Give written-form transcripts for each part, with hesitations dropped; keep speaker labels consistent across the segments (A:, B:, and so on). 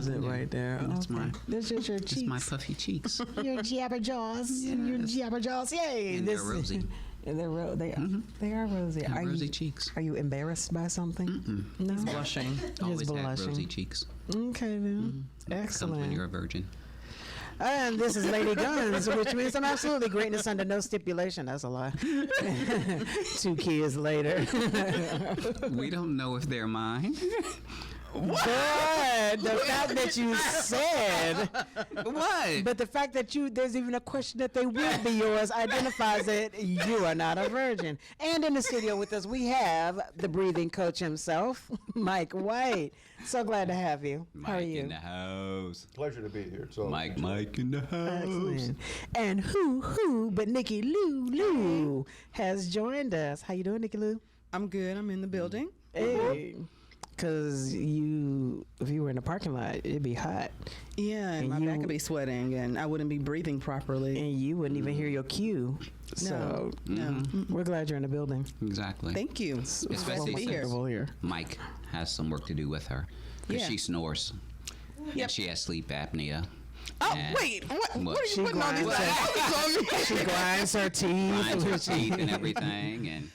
A: is it right there?
B: That's
A: okay. This is your cheeks.
B: It's my puffy cheeks.
A: Your jabberjaws. Yes. Your jabberjaws. Yay!
B: And they're rosy.
A: And they are rosy.
B: And rosy cheeks.
A: Are you embarrassed by something?
B: Mm-mm.
A: No.
C: He's blushing.
B: Always had rosy cheeks.
A: Okay, then. Excellent.
B: Comes when you're a virgin.
A: And this is Lady Guns, which means some absolutely greatness under no stipulation. That's a lie. 2 kids later.
B: We don't know if they're mine.
A: But the fact that you said
B: what?
A: But the fact that there's even a question that they will be yours identifies that you are not a virgin. And in the studio with us, we have the breathing coach himself, Mike White. So glad to have you.
B: Mike
A: How are you?
B: in the house.
D: Pleasure to be here. So
B: Mike in the house.
A: Excellent. And who but Nikki Lu has joined us. How you doing, Nikki Lu?
C: I'm good. I'm in the building.
A: Hey. Because if you were in the parking lot, it'd be hot.
C: Yeah, and my back would be sweating, and I wouldn't be breathing properly.
A: And you wouldn't even hear your cue. So,
C: no.
A: We're glad you're in the building.
B: Exactly.
C: Thank you.
B: Especially
C: to be
B: here. Mike has some work to do with her. Because she snores.
C: Yep.
B: And she has sleep apnea.
C: Oh, wait. What are you putting on these
A: She grinds her teeth.
B: Grinds her teeth and everything. And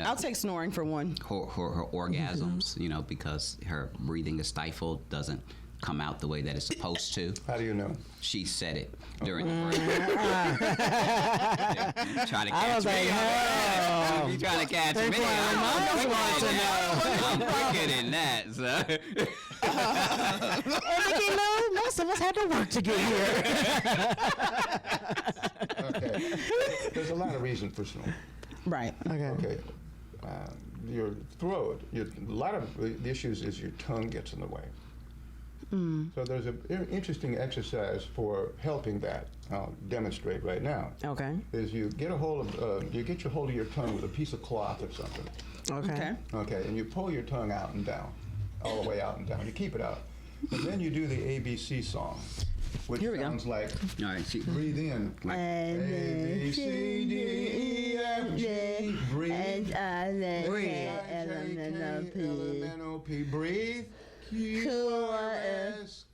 C: I'll take snoring for one.
B: Her orgasms, because her breathing is stifled, doesn't come out the way that it's supposed to.
D: How do you know?
B: She said it during the break. Trying to catch me.
A: You
B: trying to catch me. I'm quicker than that. So.
A: And Nikki Lu, most of us had to work to get here.
D: Okay. There's a lot of reasons for snoring.
C: Right.
D: Okay. Your throat, a lot of the issues is your tongue gets in the way. So there's an interesting exercise for helping that. I'll demonstrate right now.
A: Okay.
D: Is you get your hold of your tongue with a piece of cloth or something.
A: Okay.
D: Okay, and you pull your tongue out and down, all the way out and down. You keep it out, and then you do the ABC song, which sounds like.
B: All right.
D: Breathe in. Like A, B, C, D, E, F, G. Breathe. L-M-N-O-P. Breathe. Q-R-S-T-U-V.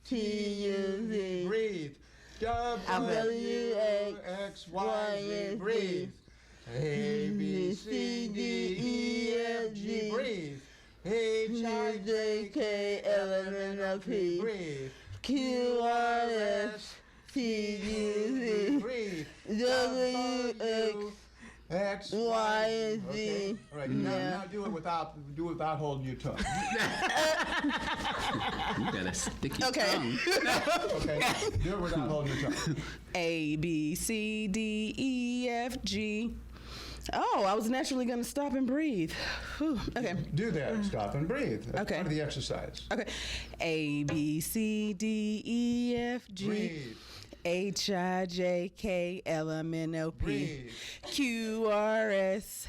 D: Breathe. W-X-Y-Z. Breathe. A, B, C, D, E, F, G. Breathe. H-I-J-K-L-M-N-O-P. Breathe. Q-R-S-T-U-V. Breathe. W-X-Y-Z. Okay. All right. Now do it without holding your tongue.
B: You got a sticky tongue.
D: Okay. Do it without holding your tongue.
C: A, B, C, D, E, F, G. Oh, I was naturally going to stop and breathe. Whew. Okay.
D: Do that. Stop and breathe. That's part of the exercise.
C: Okay. A, B, C, D, E, F, G.
D: Breathe.
C: H-I-J-K-L-M-N-O-P. Q-R-S-T-U-V.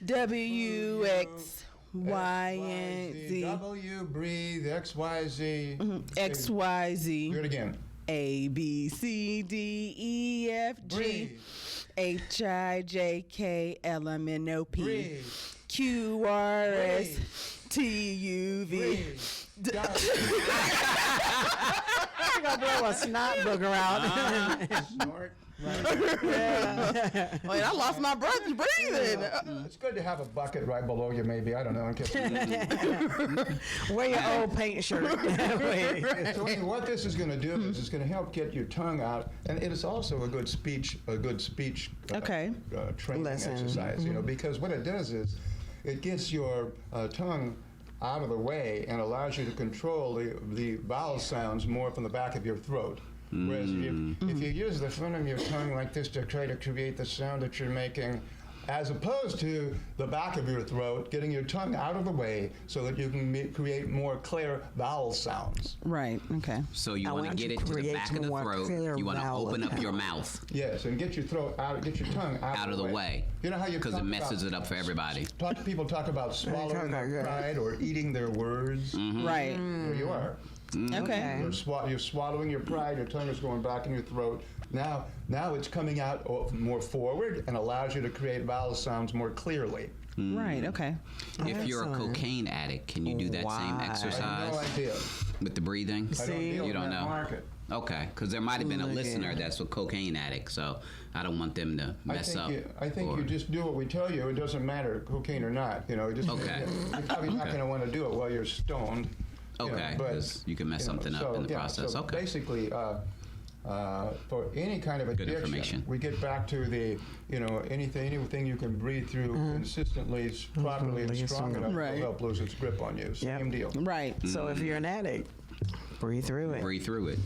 C: W-X-Y-Z.
D: W, breathe, X-Y-Z.
C: X-Y-Z.
D: Do it again.
C: A, B, C, D, E, F, G.
D: Breathe.
C: H-I-J-K-L-M-N-O-P.
D: Breathe.
C: Q-R-S-T-U-V.
D: Breathe.
A: You're going to blow a snot booger out.
D: Snort. Right.
C: Wait, I lost my breath breathing.
D: It's good to have a bucket right below you, maybe. I don't know. In case
A: Wear your old paint shirt.
D: So what this is going to do is it's going to help get your tongue out, and it is also a good speech training exercise. Because what it does is it gets your tongue out of the way and allows you to control the vowel sounds more from the back of your throat. Whereas if you use the front of your tongue like this to try to create the sound that you're making, as opposed to the back of your throat, getting your tongue out of the way so that you can create more clear vowel sounds.
C: Right, okay.
B: So you want to get it to the back of the throat. You want to open up your mouth.
D: Yes, and get your tongue out of the way. You know how you
B: because it messes it up for everybody.
D: People talk about swallowing their pride or eating their words.
C: Right.
D: There you are.
C: Okay.
D: You're swallowing your pride. Your tongue is going back in your throat. Now it's coming out more forward and allows you to create vowel sounds more clearly.
C: Right. Okay.
B: If you're a
A: Excellent.
B: cocaine addict, can you do that same
A: Why?
D: I have
B: exercise
D: no idea.
B: with the breathing?
D: I don't deal
B: You
D: in
B: don't
D: that
B: know.
D: market.
B: Okay, because there might have been a
A: Look
B: listener
A: at-
B: that's a cocaine addict, so I don't want them to mess up.
D: I think
B: or-
D: you just do what we tell you. It doesn't matter, cocaine or not. You know, just,
B: Okay.
D: you're probably not going to want to do it while you're stoned. you know,
B: Okay,
D: but,
B: 'cause you can mess
D: you know,
B: something up
D: so,
B: in the
D: yeah,
B: process.
D: So
B: Okay.
D: basically, for any kind of addiction,
B: information.
D: we get back to the, anything you can breathe through consistently, properly, and
A: Absolutely,
D: strong
A: so-
D: enough
C: Right.
D: will help lose its grip on you.
A: Yep.
D: Same deal.
C: Right.
A: So if you're an addict, breathe through it.
B: Breathe through it.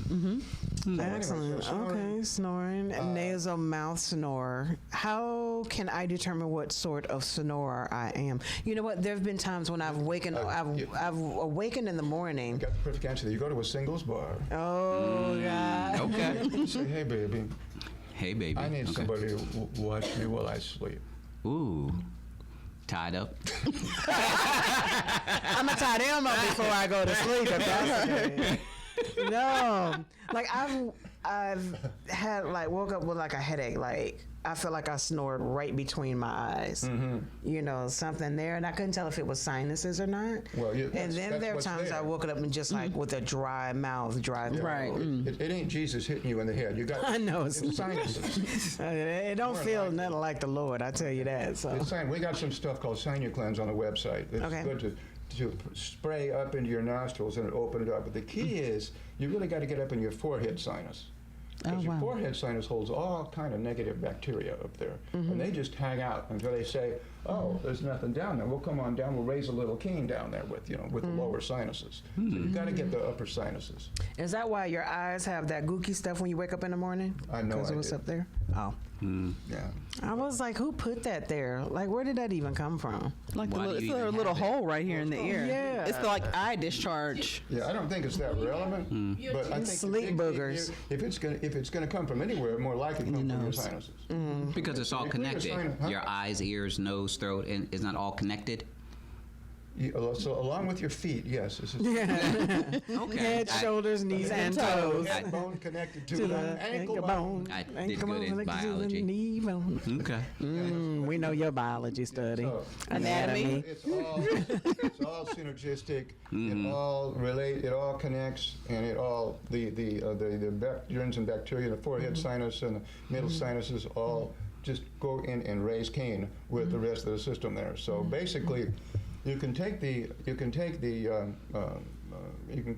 A: Excellent.
D: so snoring,
A: Okay, snoring, nasal mouth snore. How can I determine what sort of snorer I am? You know what? There have been times when I've awakened in the morning.
D: Got the perfect answer. You go to a singles bar.
A: Oh God.
B: Okay.
D: You say, hey, baby,
B: Hey, baby.
D: I need
B: Okay.
D: somebody to watch me while I sleep.
B: Ooh. Tied up.
A: I'm gonna tie them up before I go to sleep. If that's the case. No, like I've had woke up with like a headache. Like I feel like I snored right between my eyes. You know, something there, and I couldn't tell if it was sinuses or not.
D: Well, yeah,
A: and
D: that's-
A: then
D: that's
A: there are
D: what's
A: times
D: there.
A: I woke up and just like with a dry mouth, dry throat.
C: Right.
D: It ain't Jesus hitting you in the head. You got
A: I know
D: it's
A: it's
D: sinuses.
A: It don't
D: More
A: feel
D: like
A: nothing like the Lord. I tell you that. So
D: We got some stuff called SinuCleanse on the website. It's
A: Okay.
D: good to spray up into your nostrils and open it up. But the key is you really got to get up in your forehead sinus. Because your
C: wow.
D: forehead sinus holds all kind of negative bacteria up there. And they just hang out until they say, oh, there's nothing down there. We'll come on down. We'll raise a little cane down there with the lower sinuses. So you got to get the upper sinuses.
A: is that why your eyes have that gooky stuff when you wake up in the morning?
D: I had no
A: Because it was
D: idea.
A: up there. Oh.
D: Yeah.
A: I was like, who put that there? Like, where did that even come from?
C: Like
B: Why do
C: it's
B: you
C: a
B: even
C: little
B: have it?
C: hole right here in the ear.
A: Yeah.
C: It's like eye discharge.
D: Yeah, I don't think it's that relevant, but I think
A: Sleep boogers.
D: If it's gonna come from anywhere, more likely come from your
C: nose.
D: sinuses.
B: Because it's all
D: You clear your
B: connected.
D: sinus, huh?
B: Your eyes, ears, nose, throat, and is not all connected.
D: So along with your feet, yes. This is
B: Okay.
A: Head, shoulders, knees, and toes.
D: head bone connected to
A: To
D: the
A: the
D: ankle
A: ankle
D: bone.
A: bone.
B: I did
A: Ankle
B: good in
A: bone connected to the
B: biology.
A: knee bone.
B: Okay.
A: We know your biology study.
D: So,
A: Anatomy.
D: It's all synergistic. It all connects, and it all the germs and bacteria in the forehead sinus and the middle sinuses all just go in and raise Cain with the rest of the system there. So basically, you can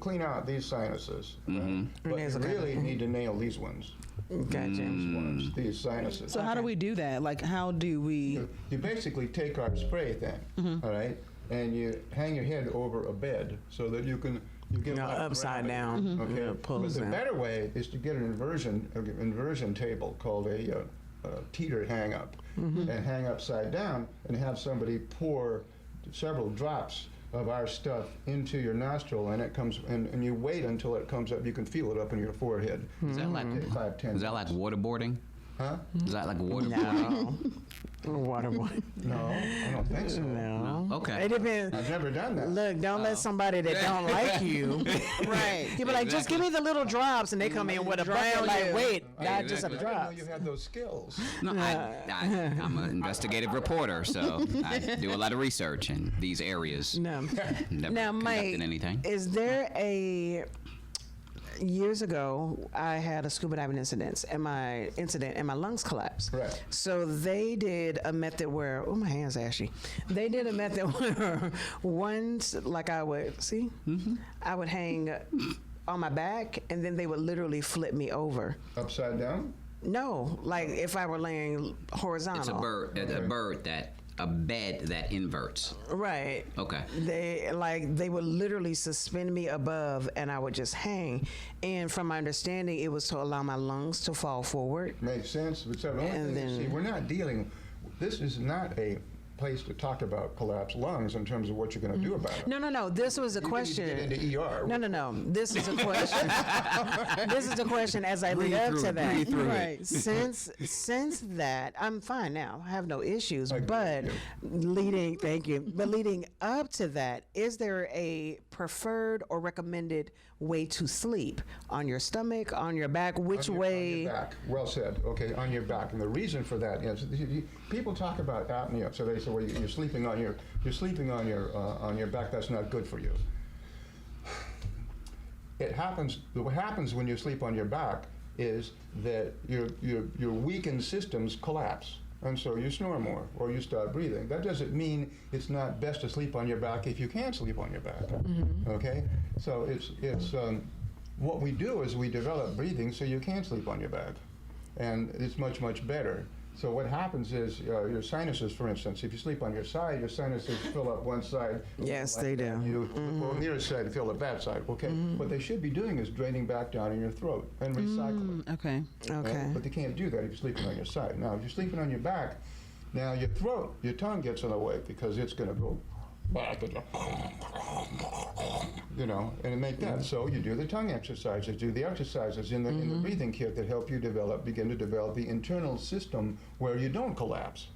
D: clean out these sinuses, right? But you
A: Nasal
D: really need to nail these ones.
A: Gotcha.
D: These sinuses.
C: So how do we do that? Like how do we?
D: You basically take our spray thing, all right, and you hang your head over a bed so that you get
A: No,
D: like
A: upside
D: gravity.
A: down.
D: Okay,
A: Yeah,
D: but
A: pulls
D: the
A: down.
D: better way is to get an inversion table called a teeter hang up, and hang upside down, and have somebody pour several drops of our stuff into your nostril, and it comes, and you wait until it comes up. You can feel it up in your forehead.
B: Is that like
D: Take 5-10
B: is that like waterboarding?
D: Huh?
B: Is that like waterboarding?
A: No. Water boy.
D: No, I don't think so.
A: No.
B: Okay.
A: It depends.
D: I've never done that.
A: Look, don't let somebody that don't like you.
C: Right.
A: You be like, just give me the little drops, and they come in with a bucket. Like, wait, not just a
B: Exactly.
D: I didn't know
A: drop.
D: you had those skills.
B: No, I'm an investigative reporter, so I do a lot of research in these areas.
A: No.
B: Never
A: Now,
B: conducted
A: Mike,
B: anything.
A: is there a years ago I had a scuba diving incident and my lungs collapsed.
D: Right.
A: So they did a method where my hand's ashy. They did a method where once like I would I would hang on my back and then they would literally flip me over.
D: Upside down?
A: No, like if I were laying horizontal.
B: It's a bed that inverts.
A: Right.
B: Okay.
A: They would literally suspend me above and I would just hang. And from my understanding, it was to allow my lungs to fall forward.
D: Makes sense. But so the only
A: And
D: thing,
A: then-
D: see, we're not dealing, this is not a place to talk about collapsed lungs in terms of what you're going to do about it.
A: No. This was a
D: You
A: question.
D: can get into ER.
A: No. This is a question. This is a question as I lead up to that.
B: Breathe through it.
A: Right. Since that, I'm fine now. I have no issues.
D: agree
A: But
D: with
A: leading up to that, is there a preferred or recommended way to sleep? On your stomach, on your back? Which
D: On
A: way?
D: your back. Well said. Okay, on your back. And the reason for that is people talk about apnea. So they say, where you're sleeping on your back. That's not good for you. What happens when you sleep on your back is that your weakened systems collapse. And so you snore more, or you stop breathing. That doesn't mean it's not best to sleep on your back if you can sleep on your back. Okay, so it's what we do is we develop breathing so you can sleep on your back, and it's much better. So what happens is your sinuses, for instance, if you sleep on your side, your sinuses fill up one side.
A: Yes, they do.
D: Well, the other side fill up that side. Okay, what they should be doing is draining back down in your throat and recycling.
C: Okay.
A: Okay.
D: But they can't do that if you're sleeping on your side. Now, if you're sleeping on your back, now your throat, your tongue gets in the way because it's going to go back and and make that. So you do the tongue exercises, do the exercises in the breathing kit that help you begin to develop the internal system where you don't collapse.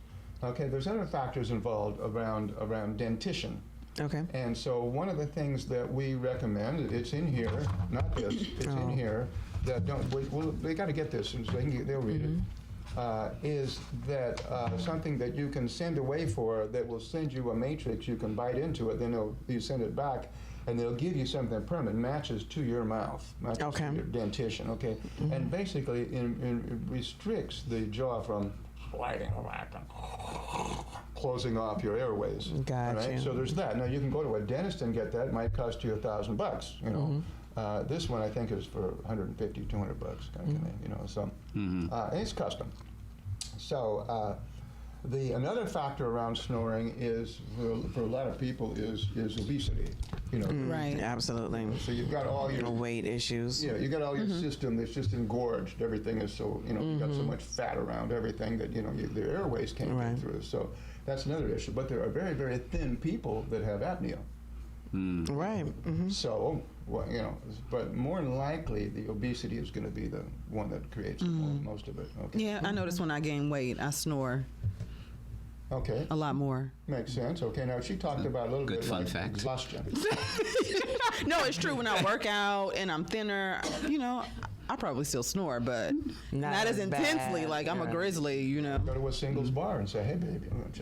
D: Okay, there's other factors involved around dentition.
A: Okay.
D: And so one of the things that we recommend, it's in here, not this, it's in here, that they got to get this, so they'll read it. Is that something that you can send away for that will send you a matrix, you can bite into it, then you send it back, and they'll give you something permanent, matches to your mouth, matches to your dentition, okay? And basically it restricts the jaw from sliding back and closing off your airways.
A: Gotcha.
D: Right? So there's that. Now you can go to a dentist and get that. It might cost you $1,000, you know. This one I think is for $150, $200 kind of thing, you know. So and it's custom. So another factor around snoring is for a lot of people is obesity, you know.
C: Right.
A: Absolutely.
D: So you've got all your
A: Weight issues.
D: yeah, you got all your system that's just engorged. Everything is so, you know, you got so much fat around everything that, you know, the airways can't get through. So that's another issue. But there are very, very thin people that have apnea.
A: Right.
D: So, well, you know, but more than likely, the obesity is going to be the one that creates most of it. Okay.
C: Yeah, I notice when I gain weight, I snore
D: Okay.
C: a lot more.
D: Makes sense. Okay. Now she talked about a little
B: Good
D: bit
B: fun
D: like
B: fact.
D: exhaustion.
C: No, it's true. When I work out and I'm thinner, you know, I probably still snore, but not as
A: as
C: intensely.
A: bad,
C: Like I'm a
A: yeah.
C: grizzly, you know.
D: Go to a singles bar and say, "Hey, baby, I'm going to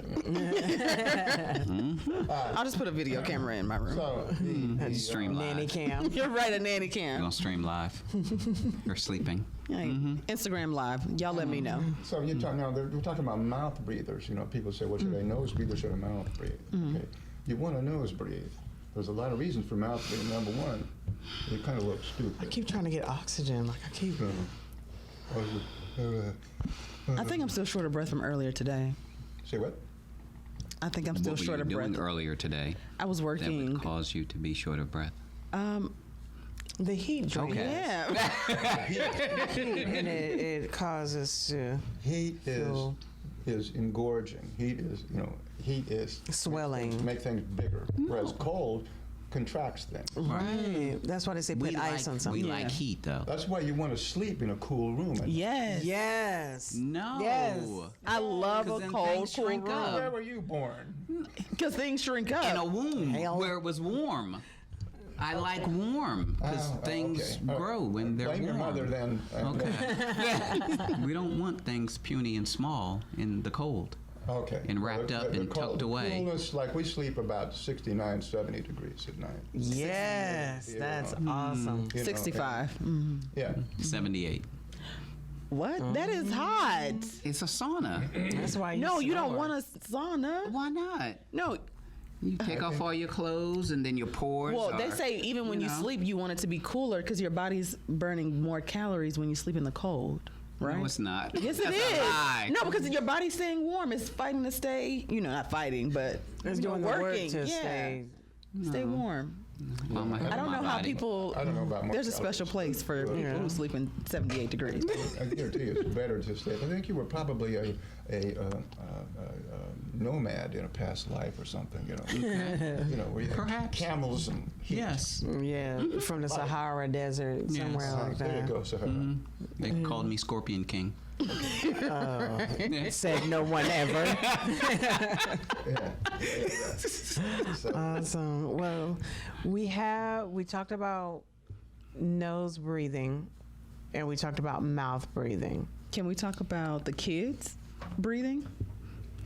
D: check."
C: I'll just put a video camera in my room.
D: So the
B: Stream
A: Nanny
B: live.
A: cam.
C: You're right, a nanny
B: You're
C: cam.
B: gonna stream live. Or sleeping.
C: Hey, Instagram live. Y'all let me know.
D: So you talk now. We're talking about mouth breathers. You know, people say, "Well, should I nose breathe or should I mouth breathe?" Okay, you want to nose breathe. There's a lot of reasons for mouth breathing. Number one, it kind of looks stupid.
A: I keep trying to get oxygen. Like I keep.
C: I think I'm still short of breath from earlier today.
D: Say what?
C: I think I'm still
B: What were
C: short
B: you
C: of
B: doing
C: breath.
B: earlier today
C: I was
B: that
C: working.
B: would cause you to be short of breath?
A: The heat drain.
B: Okay.
C: Yeah.
A: And it causes to
D: Heat
A: Feel-
D: is engorging. Heat is
A: swelling.
D: make things bigger, whereas cold contracts things.
A: Right. That's why they say put ice on
B: we
A: something.
B: like heat though.
D: That's why you want to sleep in a cool room.
C: Yes.
A: Yes.
B: No.
A: Yes.
C: I love
B: 'Cause
C: a
B: then
C: cold,
B: things
C: cool
B: shrink up.
C: room.
D: Where were you born?
C: Because things shrink up.
B: In a womb
A: Hell.
B: where it was warm. I like warm because things
D: okay. All right.
B: grow when they're
D: Blame
B: warm.
D: your mother then.
B: Okay. We don't want things puny and small in the cold.
D: Okay.
B: And wrapped up and tucked away.
D: Coolness, like we sleep about 69, 70 degrees at night.
A: Yes.
D: Yeah.
A: That's awesome.
D: You know,
C: 65.
D: and- yeah.
B: 78.
C: What? That is hot.
B: It's a sauna.
A: That's why.
C: No, you don't
A: snore.
C: want a sauna.
B: Why not?
C: No.
B: You take off all your clothes and then your pores.
C: Well, they
B: are,
C: say even when you
B: know.
C: sleep, you want it to be cooler because your body's burning more calories when you sleep in the cold, right?
B: No, it's not.
C: Yes, it
B: That's
C: is.
B: a lie.
C: No, because your body's staying warm. It's fighting to stay, you know, not fighting, but
A: It's
C: you know,
A: doing the work
C: working.
A: to
C: yeah.
A: stay
C: warm.
B: Well,
C: I don't know how
B: body.
C: people.
D: I don't know about more
C: There's a special
D: calories.
C: place for people who sleep in 78 degrees.
D: I guarantee you it's better to stay. I think you were probably a nomad in a past life or something, you know. You know, where you had
B: Perhaps.
D: camels and heat.
B: Yes.
A: Yeah, from the Sahara Desert, somewhere like
D: There you
A: that.
D: go, Sahara.
B: They called me Scorpion King.
A: Said no one ever.
D: Yeah. So,
A: Awesome. Well, we talked about nose breathing, and we talked about mouth breathing.
C: Can we talk about the kids breathing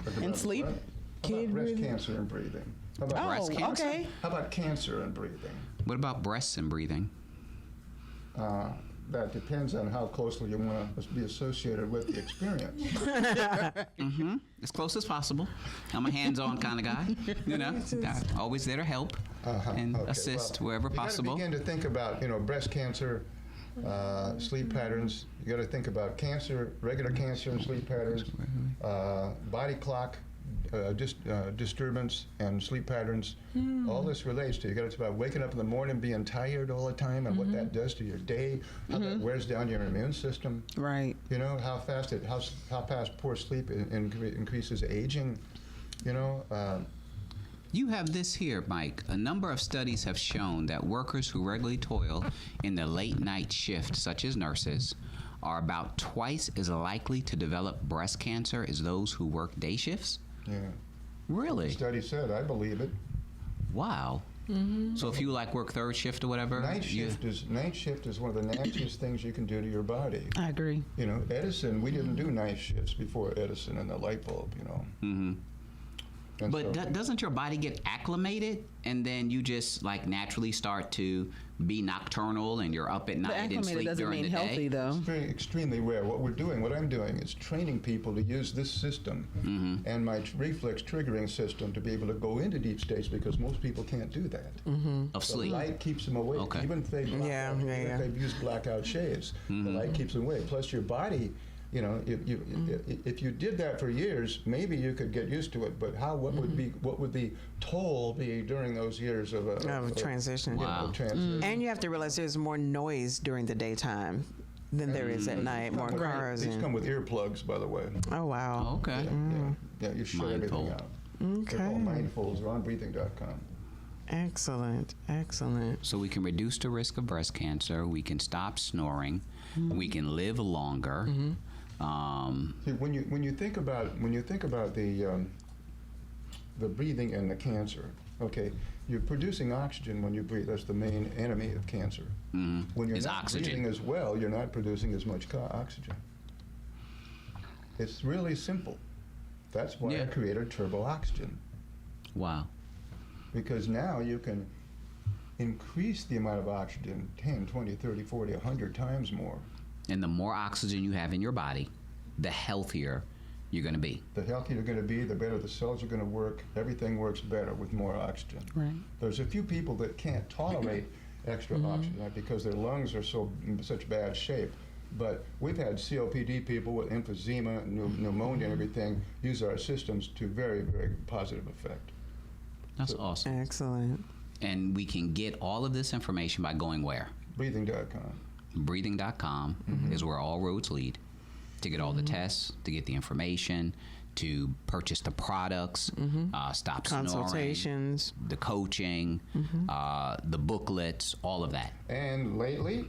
D: talk
C: and
D: about
C: sleep?
D: what? How about breast cancer and breathing? How about
B: Breast cancer?
C: Okay.
D: How about cancer and breathing?
B: What about breasts and breathing?
D: That depends on how closely you want to be associated with the experience.
B: As close as possible. I'm a hands-on kind of guy. Always there to help and
D: Okay,
B: assist
D: well,
B: wherever possible.
D: You got to begin to think about, breast cancer, sleep patterns. You got to think about cancer, regular cancer and sleep patterns, body clock disturbance and sleep patterns. All this relates to, you got to think about waking up in the morning being tired all the time and what that does to your day, how that wears down your immune system.
C: Right.
D: How fast poor sleep increases aging.
B: You have this here, Mike. A number of studies have shown that workers who regularly toil in the late night shift, such as nurses, are about twice as likely to develop breast cancer as those who work day shifts.
D: Yeah.
B: Really?
D: The study said, I believe it.
B: Wow. So if you work third shift or whatever,
D: Night shift is one of the nastiest things you can do to your body.
C: I agree.
D: Edison, we didn't do night shifts before Edison and the light bulb. And
B: But
D: so-
B: doesn't your body get acclimated and then you just naturally start to be nocturnal and you're up at
C: But
B: night and
C: acclimated
B: sleep
C: doesn't
B: during
C: mean
B: the
C: healthy,
B: day?
C: though.
D: It's extremely rare. What I'm doing is training people to use this system and my reflex triggering system to be able to go into deep states, because most people can't do that.
B: Of
D: The
B: sleep.
D: light keeps them awake.
B: Okay.
D: Even if they even if they've used blackout shades, the light keeps them awake. Plus your body, if you did that for years, maybe you could get used to it. But what would the toll be during those years of
A: transition?
B: Wow.
D: Transition.
A: And you have to realize there's more noise during the daytime than there is at night. More cars.
D: These
A: And,
D: come with earplugs, by the way.
A: oh wow.
B: Okay.
D: Yeah, you shut everything out. They're called mindfuls. They're on breathing.com.
A: Excellent.
B: So we can reduce the risk of breast cancer. We can stop snoring. We can live longer.
D: See, when you think about the breathing and the cancer, okay, you're producing oxygen when you breathe. That's the main enemy of cancer. When you're
B: Is
D: not
B: oxygen.
D: breathing as well, you're not producing as much oxygen. It's really simple. That's why I created turbo oxygen,
B: Wow.
D: because now you can increase the amount of oxygen 10, 20, 30, 40, 100 times more.
B: And the more oxygen you have in your body, the healthier you're going to be.
D: The healthier you're going to be, the better the cells are going to work. Everything works better with more oxygen.
C: Right.
D: There's a few people that can't tolerate extra oxygen because their lungs are in such bad shape. But we've had COPD people with emphysema, pneumonia, and everything use our systems to very, very positive effect.
B: That's awesome.
A: Excellent.
B: And we can get all of this information by going where?
D: Breathing.com.
B: Breathing.com is where all roads lead. To get all the tests, to get the information, to purchase the products, stop
A: Consultations.
B: snoring, the coaching, the booklets, all of that.
D: And lately,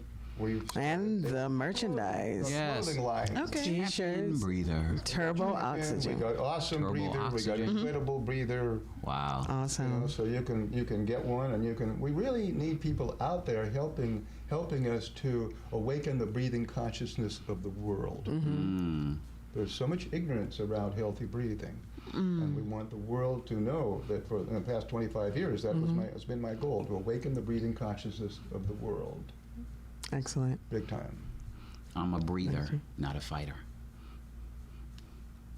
A: And the merchandise.
B: Yes.
D: clothing line.
C: Okay.
A: T-shirts.
B: Breather.
A: Turbo
D: We
A: oxygen.
D: got awesome
B: Turbo
D: breather.
B: oxygen.
D: We got incredible breather.
B: Wow.
A: Awesome.
D: So you can get one, and we really need people out there helping us to awaken the breathing consciousness of the world. There's so much ignorance around healthy breathing, and we want the world to know that for in the past 25 years that has been my goal, to awaken the breathing consciousness of the world.
A: Excellent.
D: Big time.
B: I'm a breather, not a fighter.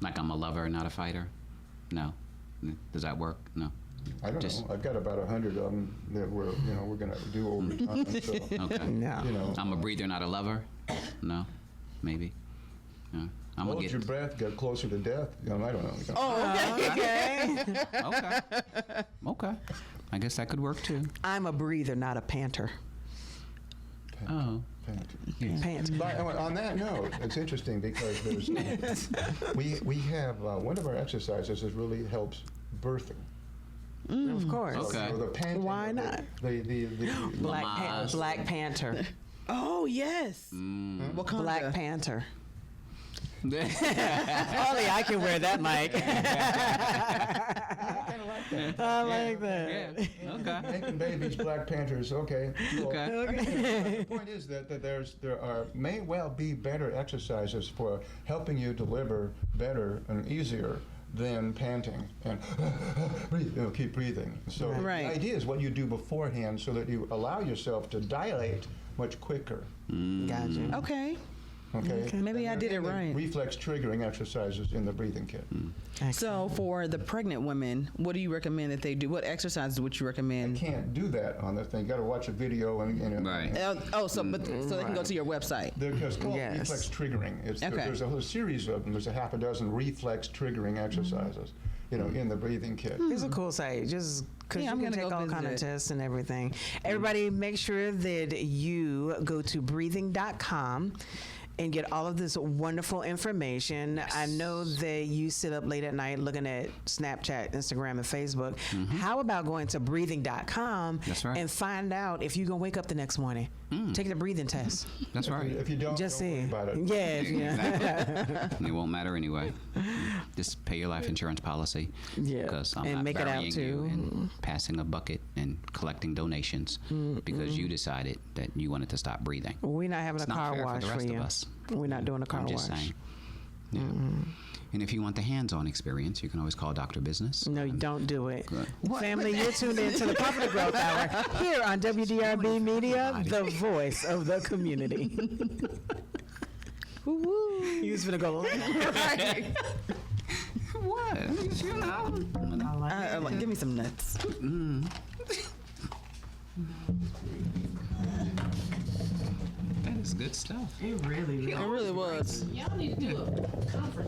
B: Like I'm a lover, not a fighter? No. Does that work? No.
D: I don't know. I've got about 100 of them that we're going to do over time. So,
B: Okay.
A: No.
B: I'm a breather, not a lover? No. Maybe. No. I'm
D: hold
B: gonna
D: your
B: get.
D: breath, get closer to death. I don't know.
A: Okay.
B: Okay. Okay. I guess that could work too.
A: I'm a breather, not a panter.
B: Oh.
A: Pant.
D: But on that note, it's interesting because there's we have one of our exercises that really helps birthing.
A: Of course.
B: Okay.
D: So the panting,
A: Why not?
D: The
A: Black Panther.
C: Oh, yes. Wakanda.
A: Black Panther. Only I can wear that, Mike. I like that.
B: Yeah. Okay.
D: Making babies, Black Panthers. Okay. Cool.
B: Okay.
D: The point is that there may well be better exercises for helping you deliver better and easier than panting and breathe, keep breathing. So
C: Right.
D: the idea is what you do beforehand so that you allow yourself to dilate much quicker.
A: Gotcha.
C: Okay.
D: Okay.
C: Maybe
D: And
C: I did
D: they're
C: it
D: in the
C: right.
D: Reflex triggering exercises in the breathing kit.
C: So for the pregnant women, what do you recommend that they do? What exercises would you recommend?
D: Can't do that on the thing. Got to watch a video and
B: Right.
C: So they can go to your website.
D: It's called
A: Yes.
D: reflex triggering.
C: Okay.
D: There's a whole series of them. There's a half a dozen reflex triggering exercises, in the breathing kit.
A: It's a cool site, just because
C: Yeah, I'm
A: you can
C: gonna
A: take
C: go
A: all kind of
C: visit it.
A: tests and everything. Everybody, make sure that you go to breathing.com and get all of this wonderful information. I know that you sit up late at night looking at Snapchat, Instagram, and Facebook. How about going to breathing.com
B: That's right.
A: and find out if you're going to wake up the next morning? Take the breathing test.
B: That's right.
D: If you don't,
A: Just
D: don't worry
A: see.
D: about it.
A: Yeah.
B: It won't matter anyway. Just pay your life insurance policy.
A: Yeah.
B: Because I'm
A: And
B: not
A: make it out
B: burying you
A: too.
B: and passing a bucket and collecting donations because you decided that you wanted to stop breathing.
A: We're not having
B: It's
A: a
B: not
A: car
B: fair for
A: wash
B: the
A: for
B: rest of
A: you.
B: us.
A: We're not doing a car
B: I'm just
A: wash.
B: saying. Yeah. And if you want the hands-on experience, you can always call Dr. Business.
A: No, you don't do it.
B: Good.
A: Family, you're tuned in to the Popular Growth Hour here on WDRB Media, the voice of the community. Woo-woo. You was gonna go.
B: What?
C: Give me some nuts.
B: That is good stuff.
A: It really
C: It really was.
E: Y'all need to do a conference.